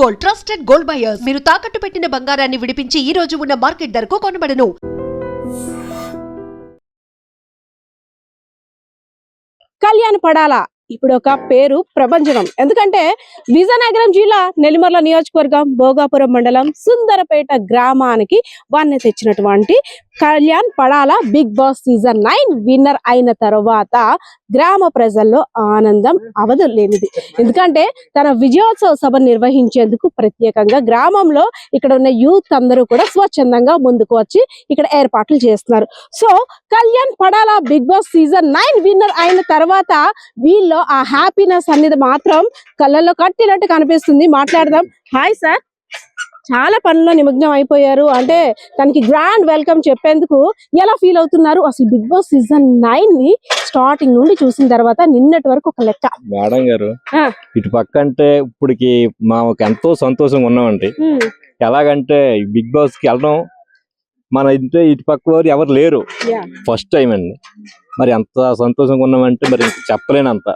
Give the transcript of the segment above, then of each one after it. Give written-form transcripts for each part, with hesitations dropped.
Gold, trusted gold buyers. మీరు తాకట్టు పెట్టిన బంగారాన్ని విడిపించి ఈ రోజు ఉన్న మార్కెట్ ధరకు కొనబడను. కళ్యాణ్ పడాల ఇప్పుడు ఒక పేరు ప్రభంజనం. ఎందుకంటే విజయనగరం జిల్లా నెల్లిమర్ల నియోజకవర్గం భోగాపురం మండలం సుందరపేట గ్రామానికి వన్నె తెచ్చినటువంటి Kalyan Padala Bigg Boss season 9 winner అయిన తర్వాత గ్రామ ప్రజల్లో ఆనందం అవధులేనిది. ఎందుకంటే తన విజయోత్సవ సభ నిర్వహించేందుకు ప్రత్యేకంగా గ్రామంలో ఇక్కడ ఉన్న యూత్ అందరూ కూడా స్వచ్ఛందంగా ముందుకు వచ్చి ఇక్కడ ఏర్పాట్లు చేస్తున్నారు. So Kalyan Padala Bigg Boss season 9 winner అయిన తర్వాత వీళ్ళు ఆ హ్యాపీనెస్ అనేది మాత్రం కళ్ళల్లో కట్టినట్టు కనిపిస్తుంది. మాట్లాడదాం. హాయ్ సార్, చాలా పనుల్లో నిమగ్నం అయిపోయారు. అంటే తనకి గ్రాండ్ వెల్కమ్ చెప్పేందుకు ఎలా ఫీల్ అవుతున్నారు? అసలు బిగ్ బాస్ సీజన్ 9 ని స్టార్టింగ్ నుండి చూసిన తర్వాత నిన్నటి వరకు ఒక లెక్క. మేడం గారు ఇటు పక్క అంటే ఇప్పటికి మాకు ఎంతో సంతోషంగా ఉన్నామండి. ఎలాగంటే బిగ్ బాస్ కి వెళ్ళడం మన ఇంట్లో ఇటు పక్క వారు ఎవరు లేరు, ఫస్ట్ టైం అండి. మరి ఎంత సంతోషంగా ఉన్నామంటే మరి చెప్పలేనంత.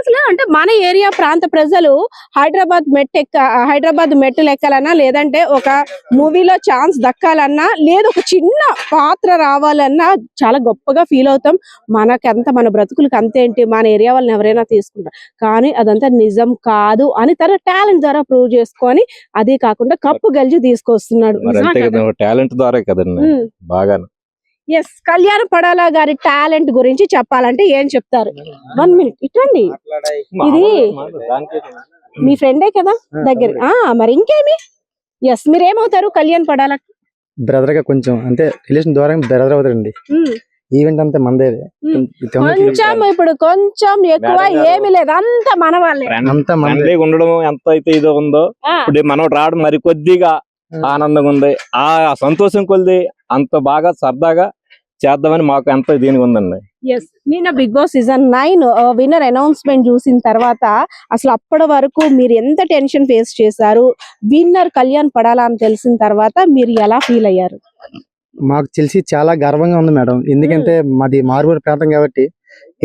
అసలు అంటే మన ఏరియా ప్రాంత ప్రజలు హైదరాబాద్ మెట్లు ఎక్కాలన్నా, లేదంటే ఒక మూవీలో ఛాన్స్ దక్కాలన్నా, లేదు ఒక చిన్న పాత్ర రావాలన్నా చాలా గొప్పగా ఫీల్ అవుతాం. మనకంత మన బ్రతుకులకి అంతేంటి, మన ఏరియా వాళ్ళని ఎవరైనా తీసుకుంటాం. కానీ అదంతా నిజం కాదు అని తన టాలెంట్ ద్వారా ప్రూవ్ చేసుకొని, అదే కాకుండా కప్పు గెలిచి తీసుకొస్తున్నాడు. టాలెంట్ ద్వారా కదండి బాగా. ఎస్, కళ్యాణ్ పడాల గారి టాలెంట్ గురించి చెప్పాలంటే ఏం చెప్తారు? 1 మినిట్ ఇటండి. ఇది మీ ఫ్రెండే కదా దగ్గర? మరి ఇంకేమి. ఎస్, మీరేమవుతారు కళ్యాణ్ పడాల? బ్రదర్ గా కొంచెం అంటే రిలేషన్ ద్వారా బ్రదర్ అవుతారండి. ఈవెంట్ అంతా మందే. కొంచెం ఇప్పుడు కొంచెం ఎక్కువ ఏమి లేదు, అంత మన వాళ్ళే. అంతా మందే ఉండడం ఎంత అయితే ఇదో ఉందో ఇప్పుడు మనం రావడం మరి కొద్దిగా ఆనందంగా ఉంది. ఆ సంతోషం కొద్ది అంత బాగా సరదాగా చేద్దామని మాకు ఎంత దీనికి ఉందండి. నిన్న Bigg Boss season 9 winner announcement చూసిన తర్వాత అసలు అప్పటి వరకు మీరు ఎంత టెన్షన్ ఫేస్ చేశారు? విన్నర్ కళ్యాణ్ పడాలా అని తెలిసిన తర్వాత మీరు ఎలా ఫీల్ అయ్యారు? మాకు తెలిసి చాలా గర్వంగా ఉంది మేడం. ఎందుకంటే మాది మారుమూల ప్రాంతం కాబట్టి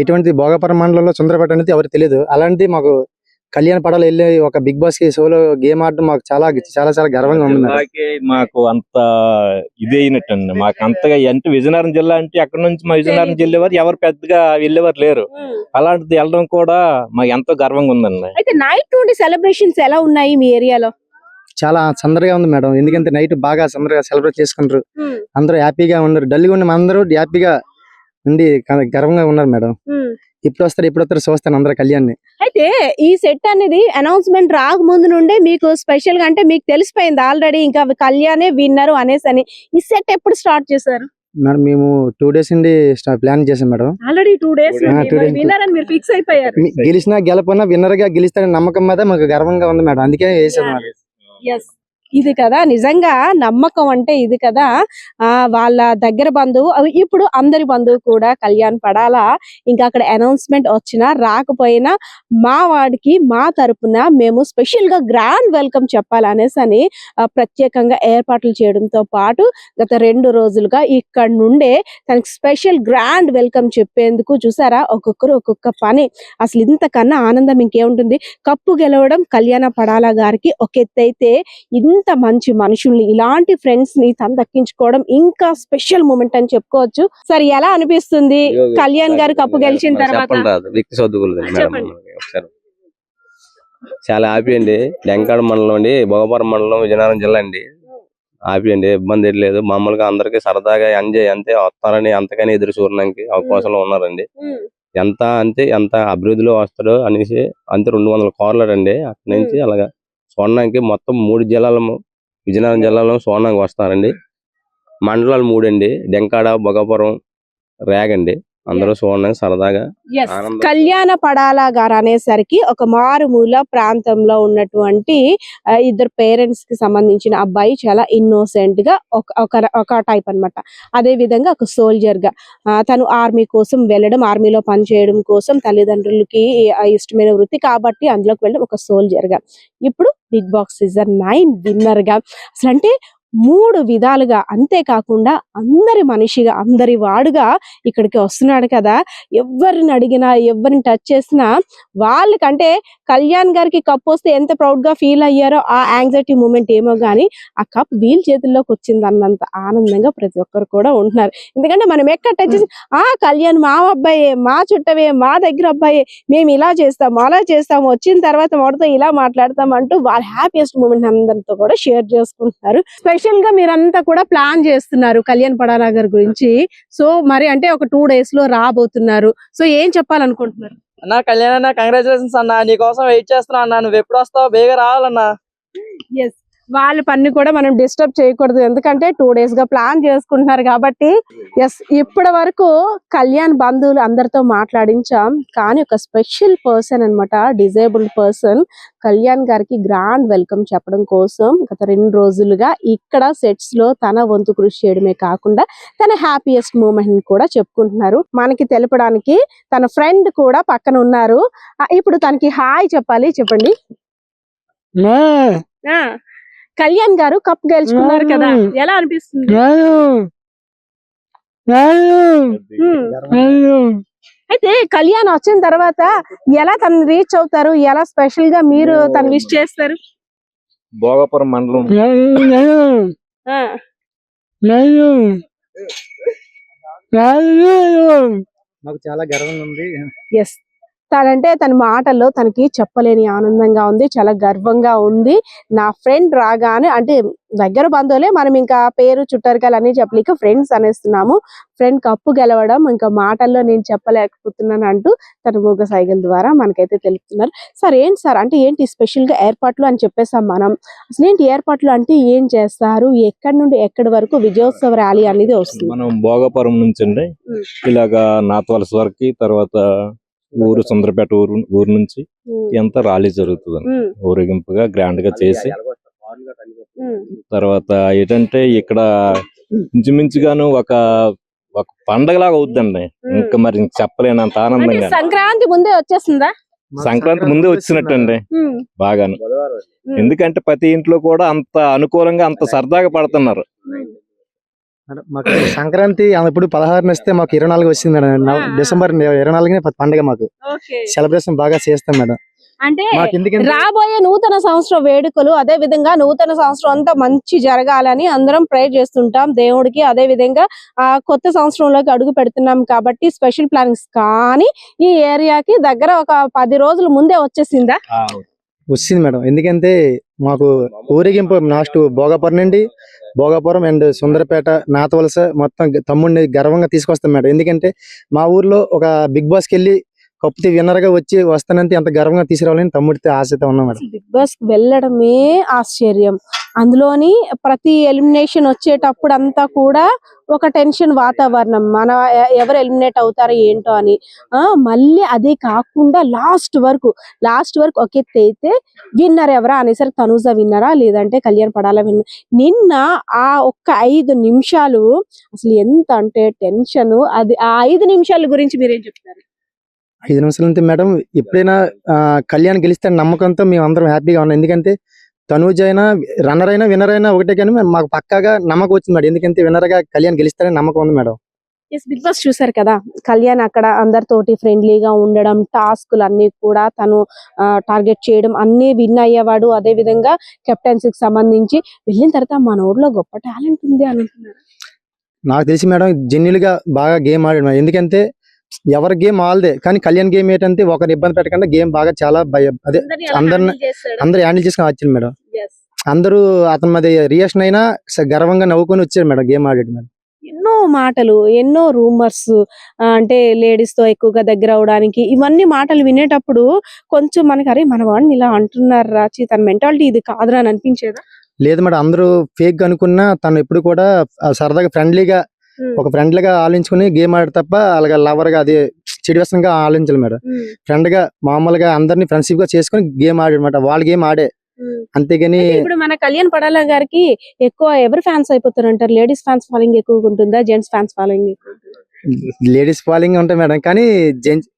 ఎటువంటి భోగాపురం మండలంలో సుందరపేట అనేది ఎవరికి తెలియదు. అలాంటి మాకు కళ్యాణ్ పడాల వెళ్ళి ఒక బిగ్ బాస్ కి షోలో గేమ్ ఆడడం మాకు చాలా చాలా చాలా గర్వంగా ఉంది. మాకు అంత ఇదే అయినట్టు అండి. మాకు అంతగా అంటే విజయనగరం జిల్లా అంటే అక్కడ నుంచి మా విజయనగరం జిల్లా వారు ఎవరు పెద్దగా వెళ్ళేవారు లేరు. అలాంటిది వెళ్ళడం కూడా మాకు ఎంతో గర్వంగా ఉందండి. అయితే నైట్ నుండి సెలబ్రేషన్స్ ఎలా ఉన్నాయి మీ ఏరియాలో? చాలా సందడిగా ఉంది మేడం. ఎందుకంటే నైట్ బాగా సందడిగా సెలబ్రేట్ చేసుకుంటారు. అందరూ హ్యాపీగా ఉన్నారు. డల్గా ఉన్న అందరూ హ్యాపీగా ఉండి గర్వంగా ఉన్నారు మేడం. ఇప్పుడు వస్తారు చూస్తాను అందరూ కళ్యాణ్. అయితే ఈ సెట్ అనేది అనౌన్స్మెంట్ రాకముందు నుండే మీకు స్పెషల్ గా అంటే మీకు తెలిసిపోయింది ఆల్రెడీ ఇంకా కళ్యాణే విన్నరు అనేసి అని. ఈ సెట్ ఎప్పుడు స్టార్ట్ చేశారు మేడం? మేము 2 days నుండి ప్లాన్ చేసాం మేడం. ఆల్రెడీ 2 days విన్నర్ అని మీరు ఫిక్స్ అయిపోయారు. గెలిచినా గెలపన్నా విన్నర్ గా గెలుస్తారని నమ్మకం మీద మాకు గర్వంగా ఉంది మేడం. అందుకే వేసాం మేడం. ఇది కదా నిజంగా నమ్మకం అంటే, ఇది కదా వాళ్ళ దగ్గర బంధువు, ఇప్పుడు అందరి బంధువు కూడా కళ్యాణ్ పడాలా. ఇంకా అక్కడ అనౌన్స్మెంట్ వచ్చినా రాకపోయినా మా వాడికి మా తరపున మేము స్పెషల్ గా గ్రాండ్ వెల్కమ్ చెప్పాలనేసి అని ప్రత్యేకంగా ఏర్పాట్లు చేయడంతో పాటు గత 2 రోజులుగా ఇక్కడ నుండే తనకి స్పెషల్ గ్రాండ్ వెల్కమ్ చెప్పేందుకు చూసారా ఒక్కొక్కరు ఒక్కొక్క పని. అసలు ఇంతకన్నా ఆనందం ఇంకేముంటుంది? కప్పు గెలవడం కళ్యాణ పడాలా గారికి ఒక ఎత్తైతే, ఇంత మంచి మనుషుల్ని, ఇలాంటి ఫ్రెండ్స్ ని తను దక్కించుకోవడం ఇంకా స్పెషల్ మూమెంట్ అని చెప్పుకోవచ్చు. సరే, ఎలా అనిపిస్తుంది కళ్యాణ్ గారు కప్పు గెలిచిన తర్వాత? చాలా హ్యాపీ అండి. లెంకాడ మండలం అండి, భోగపురం మండలం, విజయనగరం జిల్లా అండి. హ్యాపీ అండి, ఇబ్బంది లేదు. మామూలుగా అందరికి సరదాగా ఎంజాయ్ అంతే, వస్తారని అంతగానే ఎదురు చూడడానికి అవకాశంలో ఉన్నారండి. ఎంత అభివృద్ధిలో వస్తాడు అనేసి అంతే 200 కార్లు అండి. అక్కడి నుంచి అలాగా చూడడానికి మొత్తం 3 జిల్లాలు, విజయనగరం జిల్లాలో చూడడానికి వస్తారండి. మండలాలు 3 అండి, డెంకాడ, భోగాపురం, రేగండి. అందరూ చూడడానికి సరదాగా. కళ్యాణ పడాలా గారు అనేసరికి ఒక మారుమూల ప్రాంతంలో ఉన్నటువంటి 2 పేరెంట్స్ కి సంబంధించిన అబ్బాయి చాలా ఇన్నోసెంట్ గా ఒక టైప్ అన్నమాట. అదే విధంగా ఒక సోల్జర్ గా తను ఆర్మీ కోసం వెళ్ళడం, ఆర్మీలో పనిచేయడం కోసం తల్లిదండ్రులకి ఇష్టమైన వృత్తి కాబట్టి అందులోకి వెళ్ళడం ఒక సోల్జర్ గా. ఇప్పుడు బిగ్ బాస్ సీజన్ 9 విన్నర్ గా. అసలు అంటే 3 విధాలుగా, అంతేకాకుండా అందరి మనిషిగా, అందరి వాడుగా ఇక్కడికి వస్తున్నాడు కదా. ఎవరిని అడిగినా, ఎవరిని టచ్ చేసినా వాళ్ళకంటే కళ్యాణ్ గారికి కప్ వస్తే ఎంత ప్రౌడ్ గా ఫీల్ అయ్యారో ఆ యాంగ్జైటీ మూమెంట్ ఏమో గానీ ఆ కప్ వీల్ చేతుల్లోకి వచ్చింది అన్నంత ఆనందంగా ప్రతి ఒక్కరు కూడా ఉంటున్నారు. ఎందుకంటే మనం ఎక్కడ టచ్ చేసి కళ్యాణ్ మా అబ్బాయే, మా చుట్టవే, మా దగ్గర అబ్బాయే, మేము ఇలా చేస్తాము, అలా చేస్తాము, వచ్చిన తర్వాత వాడితో ఇలా మాట్లాడతాం అంటూ వాళ్ళ హ్యాపీయెస్ట్ మూమెంట్ అందరితో కూడా షేర్ చేసుకుంటున్నారు. స్పెషల్ గా మీరంతా కూడా ప్లాన్ చేస్తున్నారు కళ్యాణ్ పడాలా గారి గురించి. సో మరి అంటే ఒక 2 days లో రాబోతున్నారు. సో ఏం చెప్పాలనుకుంటున్నారు? అన్నా కళ్యాణ్ అన్న, కంగ్రాచులేషన్స్ అన్న. నీకోసం వెయిట్ చేస్తున్నా అన్న. నువ్వు ఎప్పుడు వస్తావు? బేగా రావాలన్నా. ఎస్, వాళ్ళ పని కూడా మనం డిస్టర్బ్ చేయకూడదు, ఎందుకంటే 2 days గా ప్లాన్ చేసుకుంటున్నారు కాబట్టి. ఎస్, ఇప్పటి వరకు కళ్యాణ్ బంధువులు అందరితో మాట్లాడించాం, కానీ ఒక స్పెషల్ పర్సన్ అన్నమాట, డిజేబుల్డ్ పర్సన్ కళ్యాణ్ గారికి గ్రాండ్ వెల్కమ్ చెప్పడం కోసం గత 2 రోజులుగా ఇక్కడ సెట్స్ లో తన వంతు కృషి చేయడమే కాకుండా తన హ్యాపీయెస్ట్ మూమెంట్ ని కూడా చెప్పుకుంటున్నారు. మనకి తెలపడానికి తన ఫ్రెండ్ కూడా పక్కన ఉన్నారు. ఇప్పుడు తనకి హాయ్ చెప్పాలి, చెప్పండి. కళ్యాణ్ గారు కప్ గెలుచుకున్నారు కదా, ఎలా అనిపిస్తుంది? అయితే కళ్యాణ్ వచ్చిన తర్వాత ఎలా తను రీచ్ అవుతారు, ఎలా స్పెషల్ గా మీరు తను విష్ చేస్తారు? భోగాపురం మండలం మాకు చాలా గర్వంగా ఉంది. ఎస్, తనంటే తన మాటల్లో తనకి చెప్పలేని ఆనందంగా ఉంది, చాలా గర్వంగా ఉంది. నా ఫ్రెండ్ రాగానే, అంటే దగ్గర బంధువులే, మనం ఇంకా పేరు చుట్టరికాలు అన్ని చెప్పలేక ఫ్రెండ్స్ అనేస్తున్నాము. ఫ్రెండ్ కప్పు గెలవడం ఇంకా మాటల్లో నేను చెప్పలేకపోతున్నాను అంటూ తన మూగ సైగల ద్వారా మనకైతే తెలుపుతున్నారు. సార్ ఏంటి సార్, అంటే ఏంటి స్పెషల్ గా ఏర్పాట్లు అని చెప్పేసాం మనం, అసలు ఏంటి ఏర్పాట్లు అంటే ఏం చేస్తారు, ఎక్కడి నుండి ఎక్కడి వరకు విజయోత్సవ ర్యాలీ అనేది వస్తుంది? మనం భోగాపురం నుంచి అండి ఇలాగా నాతవలస వరకు, తర్వాత ఊరు సుందరపేట ఊరు నుంచి ఎంత ర్యాలీ జరుగుతుంది ఊరేగింపుగా గ్రాండ్ గా చేసి, తర్వాత ఏంటంటే ఇక్కడ ఇంచుమించుగాను ఒక పండగలాగా అవుద్దండి. ఇంకా మరి చెప్పలేనంత ఆనందంగా. సంక్రాంతి ముందే వచ్చేస్తుందా? సంక్రాంతి ముందే వచ్చినట్టండి బాగాను. ఎందుకంటే ప్రతి ఇంట్లో కూడా అంత అనుకూలంగా, అంత సరదాగా పడుతున్నారు. మాకు సంక్రాంతి ఇప్పుడు 16 వస్తే మాకు 24 వచ్చింది మేడం. డిసెంబర్ 24 పండుగ మాకు సెలబ్రేషన్ బాగా చేస్తాం మేడం. అంటే మాకు ఎందుకంటే రాబోయే నూతన సంవత్సర వేడుకలు, అదే విధంగా నూతన సంవత్సరం అంతా మంచి జరగాలని అందరం ప్రే చేస్తుంటాం దేవుడికి. అదే విధంగా కొత్త సంవత్సరంలోకి అడుగు పెడుతున్నాం కాబట్టి స్పెషల్ ప్లానింగ్స్, కానీ ఈ ఏరియాకి దగ్గర ఒక 10 రోజుల ముందే వచ్చేసిందా? వచ్చింది మేడం. ఎందుకంటే మాకు ఊరేగింపు లాస్ట్ భోగాపురం అండ్ సుందరపేట, నాతవలస మొత్తం తమ్ముడిని గర్వంగా తీసుకొస్తాం మేడం. ఎందుకంటే మా ఊర్లో ఒక బిగ్ బాస్కి వెళ్ళి కప్పు విన్నర్ గా వస్తానంటే ఎంత గర్వంగా తీసుకురావాలని తమ్ముడితో ఆశతో ఉన్నాం మేడం. బిగ్ బాస్ కి వెళ్ళడమే ఆశ్చర్యం. అందులోని ప్రతి ఎలిమినేషన్ వచ్చేటప్పుడు అంతా కూడా ఒక టెన్షన్ వాతావరణం, మన ఎవరు ఎలిమినేట్ అవుతారో ఏంటో అని. మళ్ళీ అదే కాకుండా లాస్ట్ వరకు ఒక ఎత్తు అయితే విన్నర్ ఎవరా అనేసరికి తనూజ విన్నరా, లేదంటే కళ్యాణ్ పడాలా విన్నర్. నిన్న ఆ ఒక్క 5 నిమిషాలు అసలు ఎంత అంటే టెన్షన్. అది ఆ 5 నిమిషాల గురించి మీరేం చెప్తారు? 5 నిమిషాలు అంటే మేడం, ఎప్పుడైనా కళ్యాణ్ గెలిస్తే నమ్మకంతో మేము అందరం హ్యాపీగా ఉన్నాం. ఎందుకంటే తనూజ్ అయినా రన్నర్ అయినా విన్నర్ అయినా ఒకటే, కానీ మాకు పక్కాగా నమ్మకం వచ్చింది మేడం. ఎందుకంటే విన్నర్ గా కళ్యాణ్ గెలుస్తారని నమ్మకం ఉంది మేడం. బిగ్ బాస్ చూసారు కదా, కళ్యాణ్ అక్కడ అందరితోటి ఫ్రెండ్లీగా ఉండడం, టాస్కులు అన్ని కూడా తను టార్గెట్ చేయడం, అన్ని విన్ అయ్యేవాడు. అదే విధంగా కెప్టెన్సీకి సంబంధించి వెళ్ళిన తర్వాత మన ఊర్లో గొప్ప టాలెంట్ ఉంది అనుకుంటున్నారు. నాకు తెలిసి మేడం జెన్యున్ గా బాగా గేమ్ ఆడాడు. ఎందుకంటే ఎవరి గేమ్ వాళ్ళదే, కానీ కళ్యాణ్ గేమ్ ఏంటంటే ఒకరు ఇబ్బంది పెట్టకుండా గేమ్ బాగా చాలా అదే అందరు హ్యాండిల్ చేసుకుని వచ్చింది మేడం. అందరూ అతని మీద రియాక్షన్ అయినా గర్వంగా నవ్వుకొని వచ్చారు మేడం. గేమ్ ఆడాడు మేడం. ఎన్నో మాటలు, ఎన్నో రూమర్స్, అంటే లేడీస్ తో ఎక్కువగా దగ్గర అవడానికి, ఇవన్నీ మాటలు వినేటప్పుడు కొంచెం మనకి అరే మన వాడిని ఇలా అంటున్నారు రాచి, తన మెంటాలిటీ ఇది కాదురా అని అనిపించేదా? లేదు మేడం, అందరూ ఫేక్ అనుకున్నా తను ఎప్పుడు కూడా సరదాగా ఫ్రెండ్లీగా ఒక ఫ్రెండ్లీగా ఆలోచించుకుని గేమ్ ఆడాడు తప్ప అలాగే లవర్ గా, అది చెడు వ్యసనంగా ఆలోచించాలి మేడం. ఫ్రెండ్ గా మామూలుగా అందరినీ ఫ్రెండ్షిప్ గా చేసుకుని గేమ్ ఆడాడు అనమాట. వాళ్ళ గేమ్ ఆడే, అంతేగాని. ఇప్పుడు మన కళ్యాణ్ పడాలా గారికి ఎక్కువ ఎవరు ఫ్యాన్స్ అయిపోతారు అంటారు? లేడీస్ ఫ్యాన్స్ ఫాలోయింగ్ ఎక్కువగా ఉంటుందా, gents fans following? Ladies following ఉంటాయి మేడం, కానీ జెంట్స్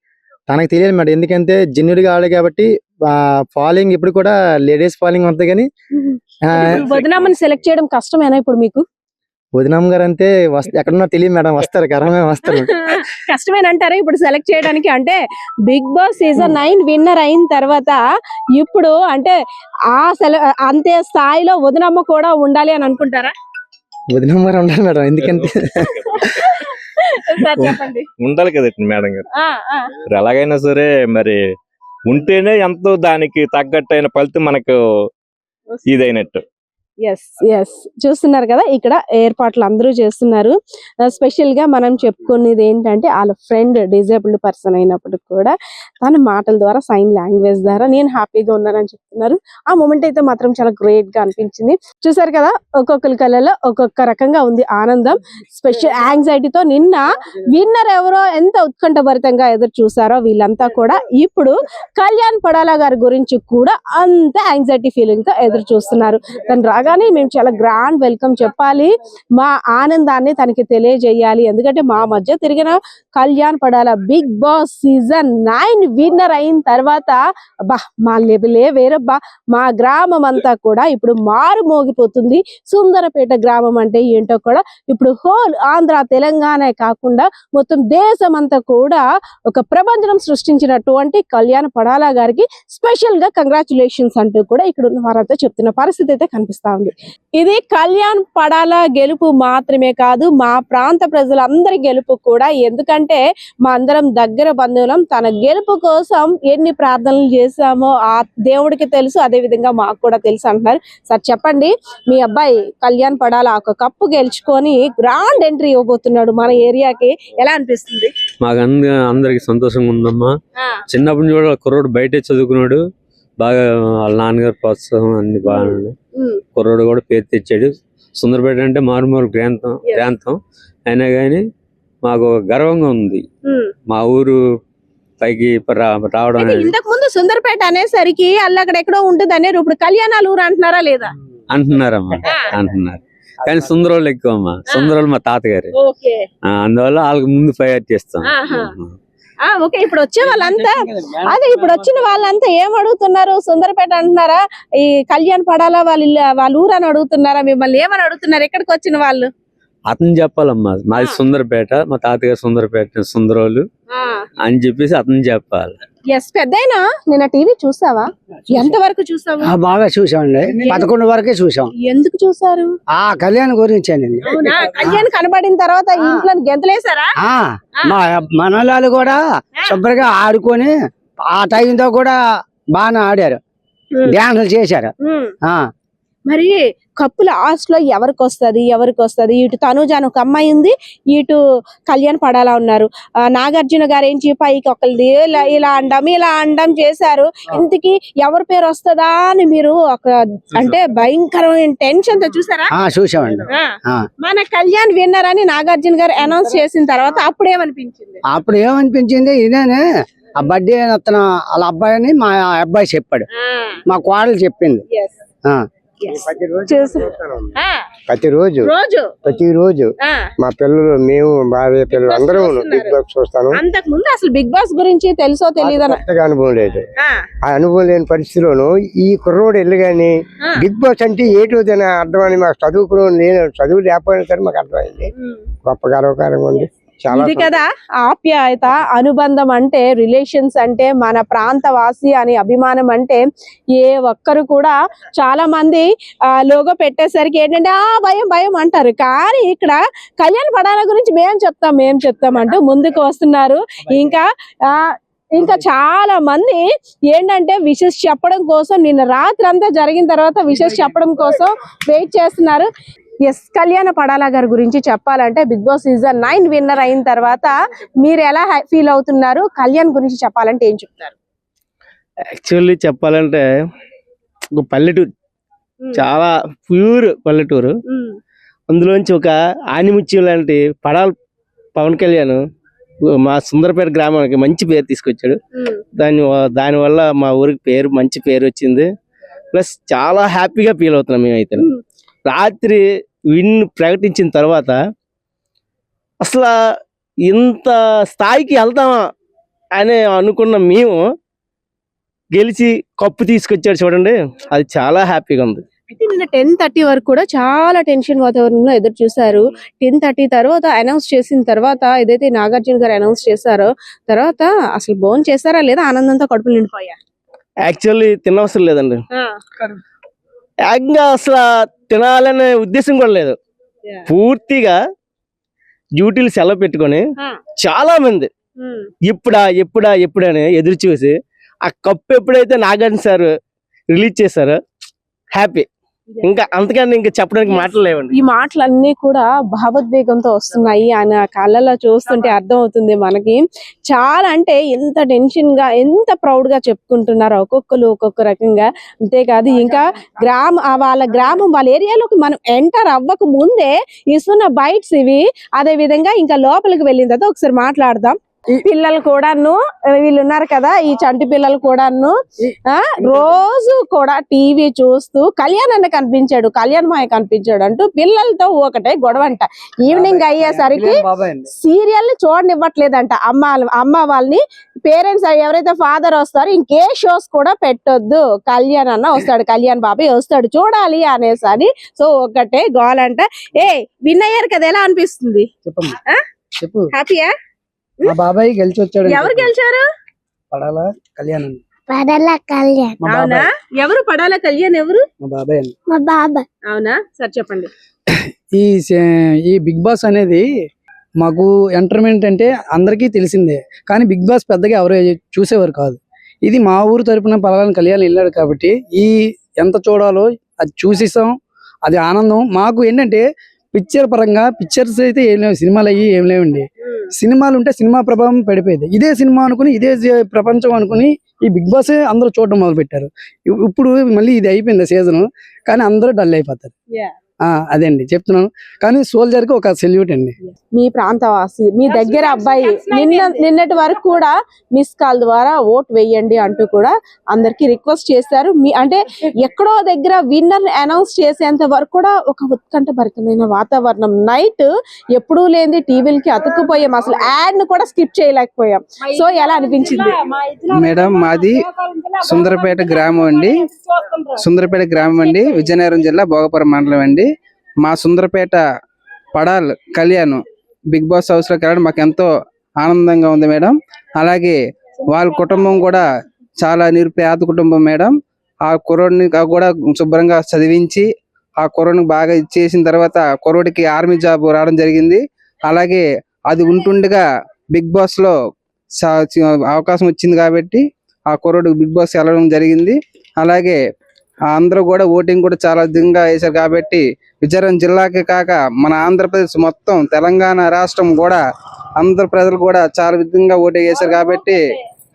తనకు తెలియదు మేడం. ఎందుకంటే జెన్యున్ గా ఆడే కాబట్టి ఫాలోయింగ్ ఇప్పుడు కూడా లేడీస్ ఫాలోయింగ్ ఉంటుంది, కానీ ఆ, వదినమ్మని సెలెక్ట్ చేయడం కష్టమేనా ఇప్పుడు మీకు? వదినమ్మ గారు అంటే ఎక్కడున్నా తెలియదు మేడం, వస్తారు గర్వమే వస్తారు. కష్టమేనంటారా ఇప్పుడు సెలెక్ట్ చేయడానికి? అంటే బిగ్ బాస్ సీజన్ 9 విన్నర్ అయిన తర్వాత ఇప్పుడు అంటే అంతే స్థాయిలో వదినమ్మ కూడా ఉండాలి అని అనుకుంటారా? వదినమ్మ గారు ఉండాలి మేడం, ఎందుకంటే సార్ చెప్పండి. ఉండాలి కదండి మేడం గారు. ఆ, ఆ. మరి ఎలాగైనా సరే మరి ఉంటేనే ఎంతో దానికి తగ్గట్టైన ఫలితం మనకు ఇదైనట్టు. ఎస్ ఎస్ చూస్తున్నారు కదా, ఇక్కడ ఏర్పాట్లు అందరూ చేస్తున్నారు. స్పెషల్ గా మనం చెప్పుకునేది ఏంటంటే వాళ్ళ ఫ్రెండ్ డిజేబుల్డ్ పర్సన్ అయినప్పటికి కూడా తన మాటల ద్వారా, సైన్ లాంగ్వేజ్ ద్వారా నేను హ్యాపీగా ఉన్నానని చెప్తున్నారు. ఆ మూమెంట్ అయితే మాత్రం చాలా గ్రేట్ గా అనిపించింది. చూసారు కదా, ఒక్కొక్కరి కళ్ళలో ఒక్కొక్క రకంగా ఉంది ఆనందం. స్పెషల్ యాంగ్జైటీతో నిన్న విన్నర్ ఎవరో ఎంత ఉత్కంఠభరితంగా ఎదురు చూసారో వీళ్ళంతా కూడా ఇప్పుడు కళ్యాణ్ పడాలా గారి గురించి కూడా అంత యాంగ్జైటీ ఫీలింగ్ తో ఎదురు చూస్తున్నారు. తను రాగానే మేము చాలా గ్రాండ్ వెల్కమ్ చెప్పాలి, మా ఆనందాన్ని తనకి తెలియజేయాలి. ఎందుకంటే మా మధ్య తిరిగిన కళ్యాణ్ పడాలా బిగ్ బాస్ సీజన్ 9 విన్నర్ అయిన తర్వాత అబ్బా మా లెవెలే వేరబ్బా, మా గ్రామం అంతా కూడా ఇప్పుడు మారు మోగిపోతుంది. సుందరపేట గ్రామం అంటే ఏంటో కూడా ఇప్పుడు హోల్ ఆంధ్ర తెలంగాణ కాకుండా మొత్తం దేశం అంతా కూడా ఒక ప్రపంచం సృష్టించినటువంటి కళ్యాణ్ పడాలా గారికి స్పెషల్ గా కంగ్రాచులేషన్స్ అంటూ కూడా ఇక్కడ ఉన్న వారంతా చెప్తున్న పరిస్థితి అయితే కనిపిస్తా ఉంది. ఇది కళ్యాణ్ పడాలా గెలుపు మాత్రమే కాదు, మా ప్రాంత ప్రజలందరి గెలుపు కూడా. ఎందుకంటే మా అందరం దగ్గర బంధువులం. తన గెలుపు కోసం ఎన్ని ప్రార్థనలు చేశామో ఆ దేవుడికి తెలుసు, అదే విధంగా మాకు కూడా తెలుసు అంటున్నారు. సార్ చెప్పండి, మీ అబ్బాయి కళ్యాణ్ పడాలా ఒక కప్పు గెలుచుకొని గ్రాండ్ ఎంట్రీ ఇవ్వబోతున్నాడు మన ఏరియాకి, ఎలా అనిపిస్తుంది? మాకు అందరికి సంతోషంగా ఉందమ్మా. చిన్నప్పటి నుంచి కూడా కుర్రోడు బయటే చదువుకున్నాడు, బాగా వాళ్ళ నాన్నగారు ప్రోత్సాహం అన్ని బాగా. కుర్రోడు కూడా పేరు తెచ్చాడు. సుందరపేట అంటే మారుమూల ప్రాంతం అయినా కానీ మాకు గర్వంగా ఉంది. మా ఊరు పైకి రావడం అనేది. ఇంతకు ముందు సుందరపేట అనేసరికి అక్కడెక్కడో ఉంటుంది అనే, ఇప్పుడు కళ్యాణాలు ఊరు అంటున్నారా లేదా? అంటున్నారమ్మా, అంటున్నారు. కానీ సుందరోళ్ళు ఎక్కువ అమ్మా. సుందరోళ్ళు మా తాతగారు, అందువల్ల వాళ్ళకి ముందు ప్రయారిటీ ఇస్తాం. ఓకే, ఇప్పుడు వచ్చే వాళ్ళంతా ఇప్పుడు వచ్చిన వాళ్ళంతా ఏం అడుగుతున్నారు? సుందరపేట అంటున్నారా, ఈ కళ్యాణ్ పడాలా వాళ్ళ ఊరు అని అడుగుతున్నారా? మిమ్మల్ని ఏమని అడుగుతున్నారు ఎక్కడికి వచ్చిన వాళ్ళు? అతను చెప్పాలమ్మా, మాది సుందరపేట, మా తాతగారు సుందరపేట, సుందరోళ్ళు అని చెప్పేసి అతను చెప్పాలి. ఎస్ పెద్దయినా నిన్న టీవీ చూసావా? ఎంత వరకు చూసావు? బాగా చూసామండి, 11 వరకే చూసాం. ఎందుకు చూసారు? ఆ కళ్యాణ్ గురించి అండి. కళ్యాణ్ కనబడిన తర్వాత ఇంట్లో గెంతలేసారా? మా మనలాలు కూడా శుభ్రంగా ఆడుకొని ఆ టైంతో కూడా బాగా ఆడారు, డాన్సులు చేశారు. మరి కప్పు లాస్ట్ లో ఎవరికి వస్తది? ఇటు తనుజ అని ఒక అమ్మాయి ఉంది, ఇటు కళ్యాణ్ పడాలా ఉన్నారు. నాగార్జున గారు ఏం పైకి ఒకరిది ఇలా అండం చేశారు. ఇంతకి ఎవరి పేరు వస్తుందా అని మీరు ఒక అంటే భయంకరమైన టెన్షన్ తో చూసారా? చూసామండి. మన కళ్యాణ్ విన్నర్ అని నాగార్జున గారు అనౌన్స్ చేసిన తర్వాత అప్పుడు ఏమనిపించింది? ఇదేనే ఆ బర్త్డే అతను వాళ్ళ అబ్బాయిని మా అబ్బాయి చెప్పాడు, మా కోడలు చెప్పింది. ప్రతిరోజు మా పిల్లలు, మేము భార్య పిల్లలు అందరూ బిగ్ బాస్ చూస్తాను. అంతకు ముందు అసలు బిగ్ బాస్ గురించి తెలుసో తెలియదు అనుభవం లేదు. ఆ అనుభవం లేని పరిస్థితిలోను ఈ కుర్రోడు వెళ్ళి గాని బిగ్ బాస్ అంటే ఏటో అర్థం అని మాకు చదువు లేకపోయినా సరే మాకు అర్థమైంది. గొప్ప గర్వకారంగా ఉంది. ఇది కదా ఆప్యాయత, అనుబంధం అంటే, రిలేషన్స్ అంటే, మన ప్రాంత వాసి అని అభిమానం అంటే. ఏ ఒక్కరు కూడా చాలా మంది లోగో పెట్టేసరికి ఏంటంటే భయం అంటారు. కానీ ఇక్కడ కళ్యాణ్ పడాలా గురించి మేం చెప్తాం అంటూ ముందుకు వస్తున్నారు. ఇంకా చాలా మంది ఏంటంటే విషెస్ చెప్పడం కోసం, నిన్న రాత్రి అంతా జరిగిన తర్వాత విషెస్ చెప్పడం కోసం వెయిట్ చేస్తున్నారు. ఎస్ కళ్యాణ పడాలా గారి గురించి చెప్పాలంటే బిగ్ బాస్ సీజన్ 9 విన్నర్ అయిన తర్వాత మీరు ఎలా ఫీల్ అవుతున్నారు? కళ్యాణ్ గురించి చెప్పాలంటే ఏం చెప్తారు? యాక్చువల్లీ చెప్పాలంటే ఒక పల్లెటూరు, చాలా ప్యూర్ పల్లెటూరు. అందులోంచి ఒక ఆనిముత్యం లాంటి పవన్ కళ్యాణ్ మా సుందరపేట గ్రామానికి మంచి పేరు తీసుకొచ్చాడు. దానివల్ల మా ఊరికి మంచి పేరు వచ్చింది. ప్లస్ చాలా హ్యాపీగా ఫీల్ అవుతున్నాం మేమైతే. రాత్రి విన్ ప్రకటించిన తర్వాత అసలు ఇంత స్థాయికి వెళ్తామా అని అనుకున్న మేము గెలిచి కప్పు తీసుకొచ్చాడు చూడండి, అది చాలా హ్యాపీగా ఉంది. అయితే నిన్న 10:30 వరకు కూడా చాలా టెన్షన్ వాతావరణంలో ఎదురు చూశారు. 10:30 తర్వాత అనౌన్స్ చేసిన తర్వాత ఏదైతే నాగార్జున గారు అనౌన్స్ చేశారో తర్వాత అసలు భోజనం చేశారా లేదా ఆనందంతో కడుపులు నిండిపోయా? యాక్చువల్లీ తినవసరం లేదండి. ఏకంగా అసలు తినాలనే ఉద్దేశం కూడా లేదు. పూర్తిగా డ్యూటీలు సెలవు పెట్టుకొని చాలా మంది ఎప్పుడని ఎదురు చూసి ఆ కప్పు ఎప్పుడైతే నాగార్జున సార్ రిలీజ్ చేశారో హ్యాపీ. ఇంకా అంతకన్నా ఇంకా చెప్పడానికి మాటలు లేవండి. ఈ మాటలన్నీ కూడా భావోద్వేగంతో వస్తున్నాయి. ఆయన కళ్ళలో చూస్తుంటే అర్థం అవుతుంది మనకి. చాలా అంటే ఎంత టెన్షన్ గా ఎంత ప్రౌడ్ గా చెప్పుకుంటున్నారు ఒక్కొక్కరు ఒక్కొక్క రకంగా. అంతేకాదు ఇంకా వాళ్ళ గ్రామం వాళ్ళ ఏరియాలోకి మనం ఎంటర్ అవ్వక ముందే ఇస్తున్న బైట్స్ ఇవి. అదే విధంగా ఇంకా లోపలికి వెళ్ళిన తర్వాత ఒకసారి మాట్లాడదాం. పిల్లలు కూడాను వీళ్ళు ఉన్నారు కదా, ఈ చంటి పిల్లలు కూడాను రోజు కూడా టీవీ చూస్తూ కళ్యాణ్ అన్న కనిపించాడు, కళ్యాణ్ మాయ కనిపించాడు అంటూ పిల్లలతో ఒకటే గొడవంట. ఈవినింగ్ అయ్యేసరికి సీరియల్ చూడనివ్వట్లేదంట అమ్మ వాళ్ళని. పేరెంట్స్ ఎవరైతే ఫాదర్ వస్తారో ఇంకే షోస్ కూడా పెట్టొద్దు, కళ్యాణ్ అన్న వస్తాడు, కళ్యాణ్ బాబాయ్ వస్తాడు చూడాలి అనేసి అని. సో ఒకటే గోలంట. విన్ అయ్యారు కదా, ఎలా అనిపిస్తుంది? హ్యాపీయా? మా బాబాయ్ గెలిచి వచ్చాడు. ఎవరు గెలిచారు? పడాల కళ్యాణ్. అవునా? ఎవరు పడాల కళ్యాణ్? ఎవరు? మా బాబాయ్ అండి. మా బాబాయ్. అవునా? సరే చెప్పండి. ఈ బిగ్ బాస్ అనేది మాకు ఎంటర్టైన్మెంట్ అంటే అందరికీ తెలిసిందే, కానీ బిగ్ బాస్ పెద్దగా ఎవరు చూసేవారు కాదు. ఇది మా ఊరు తరపున పడాలని కళ్యాణ్ వెళ్ళాడు కాబట్టి ఎంత చూడాలో అది చూసేసాం. అది ఆనందం మాకు. ఏంటంటే పిక్చర్ పరంగా పిక్చర్స్ అయితే ఏం లేవు, సినిమాలు అయ్యి ఏం లేవండి. సినిమాలు ఉంటే సినిమా ప్రభావం పడిపోయేది. ఇదే సినిమా అనుకుని ఇదే ప్రపంచం అనుకుని ఈ బిగ్ బాస్ అందరూ చూడడం మొదలు పెట్టారు. ఇప్పుడు మళ్ళీ ఇది అయిపోయింది సీజన్, కానీ అందరూ డల్ అయిపోతారు. అదే అండి చెప్తున్నాను. కానీ సోల్జర్ కి ఒక సెల్యూట్ అండి. మీ ప్రాంతవాసి, మీ దగ్గర అబ్బాయి నిన్నటి వరకు కూడా మిస్ కాల్ ద్వారా ఓట్ వేయండి అంటూ కూడా అందరికి రిక్వెస్ట్ చేశారు. అంటే ఎక్కడో దగ్గర విన్నర్ అనౌన్స్ చేసేంత వరకు కూడా ఒక ఉత్కంఠభరితమైన వాతావరణం. నైట్ ఎప్పుడూ లేని టీవీలకి అతుక్కుపోయాం, అసలు యాడ్ ను కూడా స్కిప్ చేయలేకపోయాం. సో ఎలా అనిపించింది మేడం? మాది సుందరపేట గ్రామం అండి. సుందరపేట గ్రామం అండి, విజయనగరం జిల్లా భోగపురం మండలం అండి. మా Sundarapeta Padal Kalyan Bigg Boss house లోకి వెళ్ళడం మాకు ఎంతో ఆనందంగా ఉంది మేడం. అలాగే వాళ్ళ కుటుంబం కూడా చాలా నిరుపేద కుటుంబం మేడం. ఆ కుర్రోడిని కూడా శుభ్రంగా చదివించి ఆ కుర్రోడిని బాగా ఇచ్చేసిన తర్వాత కుర్రోడికి ఆర్మీ జాబ్ రావడం జరిగింది. అలాగే అది ఉంటుండగా బిగ్ బాస్ లో అవకాశం వచ్చింది కాబట్టి ఆ కుర్రోడు బిగ్ బాస్ వెళ్ళడం జరిగింది. అలాగే అందరూ కూడా ఓటింగ్ కూడా చాలా అధికంగా వేశారు కాబట్టి విజయనగరం జిల్లాకే కాక మన ఆంధ్రప్రదేశ్ మొత్తం తెలంగాణ రాష్ట్రం కూడా అందరు ప్రజలు కూడా చాలా విధంగా ఓటింగ్ వేశారు కాబట్టి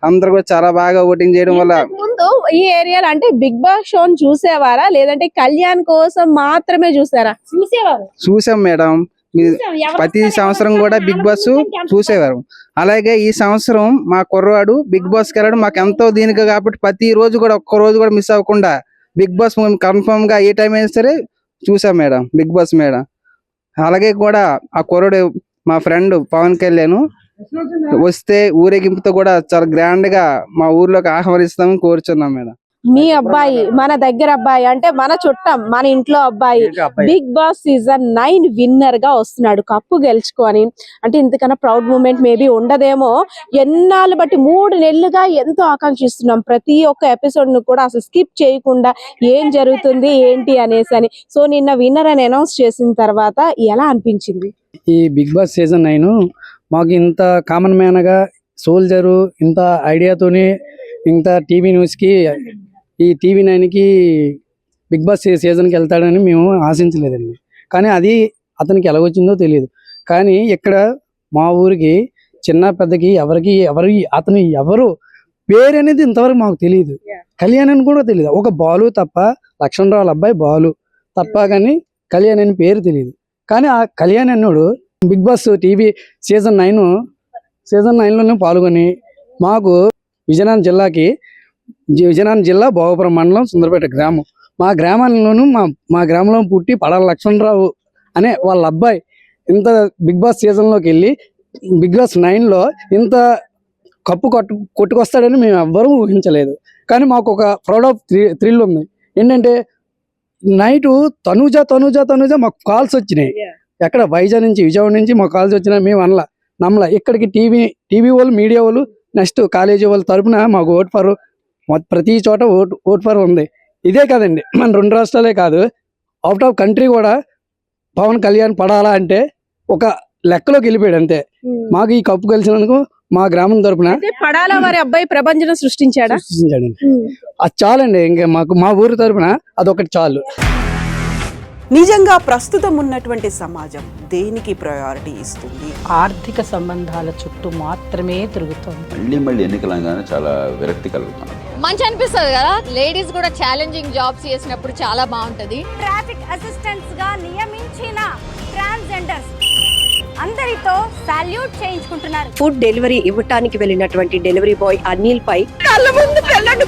అందరు కూడా చాలా బాగా ఓటింగ్ చేయడం వల్ల. ముందు ఈ ఏరియాలో అంటే బిగ్ బాస్ షో చూసేవారా లేదంటే కళ్యాణ్ కోసం మాత్రమే చూసారా? చూసాం మేడం. ప్రతి సంవత్సరం కూడా బిగ్ బాస్ చూసేవారు. అలాగే ఈ సంవత్సరం మా కుర్రవాడు బిగ్ బాస్ కి వెళ్ళడం మాకు ఎంతో దీనికి కాబట్టి ప్రతి రోజు కూడా ఒక్క రోజు కూడా మిస్ అవ్వకుండా బిగ్ బాస్ కన్ఫర్మ్ గా ఏ టైం అయినా సరే చూసాం మేడం బిగ్ బాస్ మేడం. అలాగే కూడా ఆ కుర్రడు మా ఫ్రెండ్ పవన్ కళ్యాణ్ వస్తే ఊరేగింపుతో కూడా చాలా గ్రాండ్ గా మా ఊర్లోకి ఆహ్వానిస్తామని కోరుచున్నాం మేడం. మీ అబ్బాయి మన దగ్గర అబ్బాయి అంటే మన చుట్టం మన ఇంట్లో అబ్బాయి బిగ్ బాస్ సీజన్ 9 విన్నర్ గా వస్తున్నాడు కప్పు గెలుచుకొని. అంటే ఇంతకన్నా ప్రౌడ్ మూమెంట్ మేబీ ఉండదేమో. ఎన్నాళ్ళు బట్టి 3 నెలలుగా ఎంతో ఆకాంక్షిస్తున్నాం ప్రతి ఒక్క ఎపిసోడ్ ను కూడా అసలు స్కిప్ చేయకుండా ఏం జరుగుతుంది ఏంటి అనేసి అని. సో నిన్న విన్నర్ అని అనౌన్స్ చేసిన తర్వాత ఎలా అనిపించింది? ఈ బిగ్ బాస్ సీజన్ 9 మాకు ఇంత కామన్ మ్యాన్ గా సోల్జరు ఇంత ఐడియాతోని ఇంత టీవీ న్యూస్ కి ఈ టీవీ 9కి బిగ్ బాస్ సీజన్కి వెళ్తాడని మేము ఆశించలేదండి. కానీ అది అతనికి ఎలా వచ్చిందో తెలియదు. కానీ ఇక్కడ మా ఊరికి చిన్న పెద్దకి అతను ఎవరు పేరు అనేది ఇంతవరకు మాకు తెలియదు. కళ్యాణ్ అని కూడా తెలియదు. ఒక బాలు తప్ప, లక్ష్మణరావు అబ్బాయి బాలు తప్ప కానీ కళ్యాణ్ అని పేరు తెలియదు. కానీ ఆ కళ్యాణ్ అన్నోడు బిగ్ బాస్ టీవీ సీజన్ 9లోనే పాల్గొని మాకు విజయనగరం జిల్లా భోగపురం మండలం సుందరపేట గ్రామం, మా గ్రామంలోనూ మా గ్రామంలో పుట్టి పడాల లక్ష్మణరావు అనే వాళ్ళ అబ్బాయి ఇంత బిగ్ బాస్ సీజన్లోకి వెళ్ళి బిగ్ బాస్ 9లో ఇంత కప్పు కొట్టుకొస్తాడని మేము ఎవ్వరూ ఊహించలేదు. కానీ మాకు ఒక ప్రౌడ్ ఆఫ్ థ్రిల్ ఉంది. ఏంటంటే నైట్ తనుజ మాకు కాల్స్ వచ్చినాయి. ఎక్కడ వైజాగ్ నుంచి, విజయవాడ నుంచి మాకు కాల్స్ వచ్చినా మేము నమ్మలా. ఇక్కడికి టీవీ వాళ్ళు, మీడియా వాళ్ళు, నెక్స్ట్ కాలేజీ వాళ్ళ తరపున మాకు ఓట్ ఫర్ ప్రతి చోట ఓట్ ఫర్ ఉంది. ఇదే కాదండి, మన 2 రాష్ట్రాలే కాదు, అవుట్ ఆఫ్ కంట్రీ కూడా పవన్ కళ్యాణ్ పడాలా అంటే ఒక లెక్కలోకి వెళ్ళిపోయాడు అంతే. మాకు ఈ కప్పు కలిసినందుకు మా గ్రామం తరపున పడాలా వారి అబ్బాయి ప్రభంజనం సృష్టించాడా? సృష్టించాడండి. అది చాలండి, ఇంకా మాకు మా ఊరి తరపున అదొకటి చాలు. నిజంగా ప్రస్తుతం ఉన్నటువంటి సమాజం దేనికి ప్రయారిటీ ఇస్తుంది? ఆర్థిక సంబంధాల చుట్టూ మాత్రమే తిరుగుతోంది. మళ్ళీ ఎన్నికలంగానే చాలా విరక్తి కలుగుతున్నాం. మంచి అనిపిస్తుంది కదా, లేడీస్ కూడా ఛాలెంజింగ్ జాబ్స్ చేసినప్పుడు చాలా బాగుంటది. ట్రాఫిక్ అసిస్టెంట్స్ గా నియమించిన ట్రాన్స్జెండర్స్ అందరితో సాల్యూట్ చేయించుకుంటున్నారు. ఫుడ్ డెలివరీ ఇవ్వటానికి వెళ్ళినటువంటి డెలివరీ బాయ్ అనిల్ పై కళ్ళ ముందు పెళ్ళండి